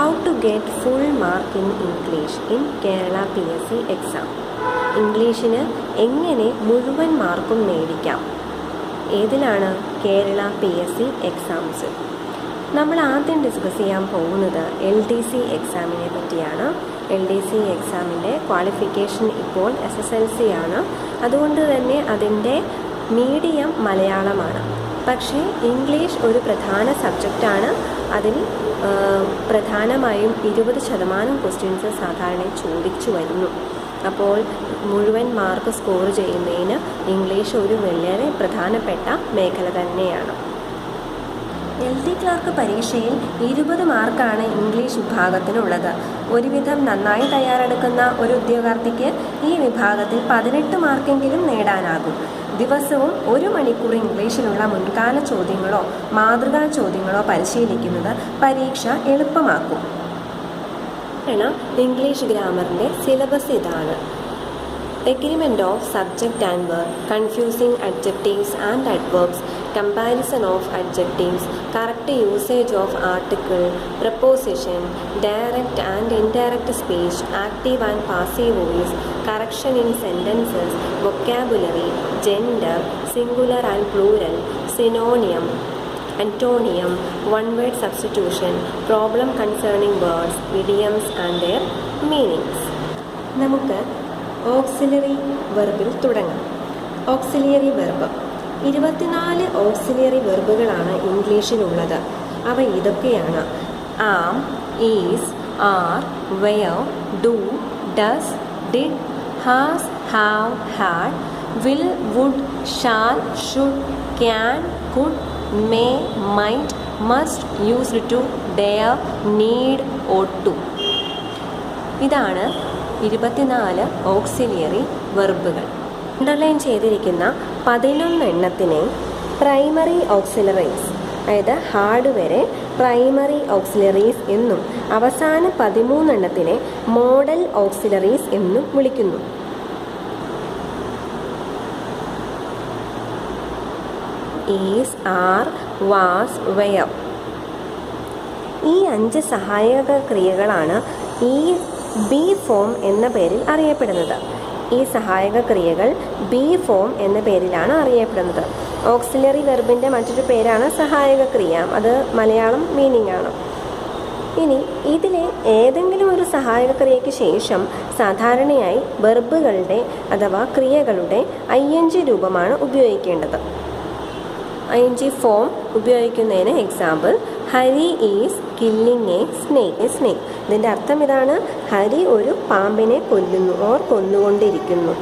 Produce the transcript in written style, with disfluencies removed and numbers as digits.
How to get full mark in English in Kerala PSC exam. ഇംഗ്ലീഷിന് എങ്ങനെ മുഴുവൻ മാർക്കും നേടിക്കാം? ഏതിലാണ്? Kerala PSC exams. നമ്മൾ ആദ്യം ഡിസ്കസ് ചെയ്യാൻ പോകുന്നത് LDC എക്സാമിനെ പറ്റിയാണ്. LDC എക്സാമിൻ്റെ ക്വാളിഫിക്കേഷൻ ഇപ്പോൾ SSLC ആണ്. അതുകൊണ്ട് തന്നെ അതിൻ്റെ മീഡിയം മലയാളമാണ്. പക്ഷേ ഇംഗ്ലീഷ് ഒരു പ്രധാന സബ്ജക്റ്റാണ്. അതിൽ പ്രധാനമായും 20% ക്വസ്റ്റ്യൻസ് സാധാരണ ചോദിച്ചു വരുന്നു. അപ്പോൾ മുഴുവൻ മാർക്ക് സ്കോർ ചെയ്യുന്നതിന് ഇംഗ്ലീഷ് ഒരു വളരെ പ്രധാനപ്പെട്ട മേഖല തന്നെയാണ്. LD ക്ലർക്ക് പരീക്ഷയിൽ 20 മാർക്കാണ് ഇംഗ്ലീഷ് വിഭാഗത്തിനുള്ളത്. ഒരുവിധം നന്നായി തയ്യാറെടുക്കുന്ന ഒരു ഉദ്യോഗാർത്ഥിക്ക് ഈ വിഭാഗത്തിൽ 18 മാർക്കെങ്കിലും നേടാനാകും. ദിവസവും 1 മണിക്കൂർ ഇംഗ്ലീഷിലുള്ള മുൻകാല ചോദ്യങ്ങളോ മാതൃകാ ചോദ്യങ്ങളോ പരിശീലിക്കുന്നത് പരീക്ഷ എളുപ്പമാക്കും. ഇംഗ്ലീഷ് ഗ്രാമറിൻ്റെ സിലബസ് ഇതാണ്. Agreement of subject and verb, confusing adjectives and adverbs, comparison of adjectives, correct usage of article, preposition, direct and indirect speech, active and passive voice, correction in sentences, vocabulary, gender, singular and plural, synonym, antonium, one word substitution, problem concerning words, idioms and their meanings. നമുക്ക് auxiliary വെർബിൽ തുടങ്ങാം. Auxiliary verb 24 auxiliary വെർബുകളാണ് ഇംഗ്ലീഷിലുള്ളത്. അവ ഇതൊക്കെയാണ്: ആം, is, R, wear, do, does, did, has, have, had, will, would, shall, should, can, could, may, might, must, used to, dare, need, ought to. ഇതാണ് 24 auxiliary വെർബുകൾ. Underline ചെയ്തിരിക്കുന്ന 11 എണ്ണത്തിനെ primary auxiliaries, അതായത് hard വരെ primary auxiliaries എന്നും അവസാന 13 എണ്ണത്തിനെ modal auxiliaries എന്നും വിളിക്കുന്നു. Is, R, was, wear. ഈ 5 സഹായക ക്രിയകളാണ് ഈ ബി ഫോം എന്ന പേരിൽ അറിയപ്പെടുന്നത്. ഈ സഹായക ക്രിയകൾ ബി ഫോം എന്ന പേരിലാണ് അറിയപ്പെടുന്നത്. ഓക്സിലറി വെർബിൻ്റെ മറ്റൊരു പേരാണ് സഹായക ക്രിയ. അത് മലയാളം മീനിങ് ആണ്. ഇനി ഇതിലെ ഏതെങ്കിലും ഒരു സഹായക ക്രിയയ്ക്ക് ശേഷം സാധാരണയായി വെർബുകളുടെ അഥവാ ക്രിയകളുടെ ING രൂപമാണ് ഉപയോഗിക്കേണ്ടത്. ING ഫോം ഉപയോഗിക്കുന്നതിന് example: Hari is killing A snake. ഇതിൻ്റെ അർത്ഥം ഇതാണ്: ഹരി ഒരു പാമ്പിനെ കൊല്ലുന്നു ഓർ കൊന്നുകൊണ്ടിരിക്കുന്നു.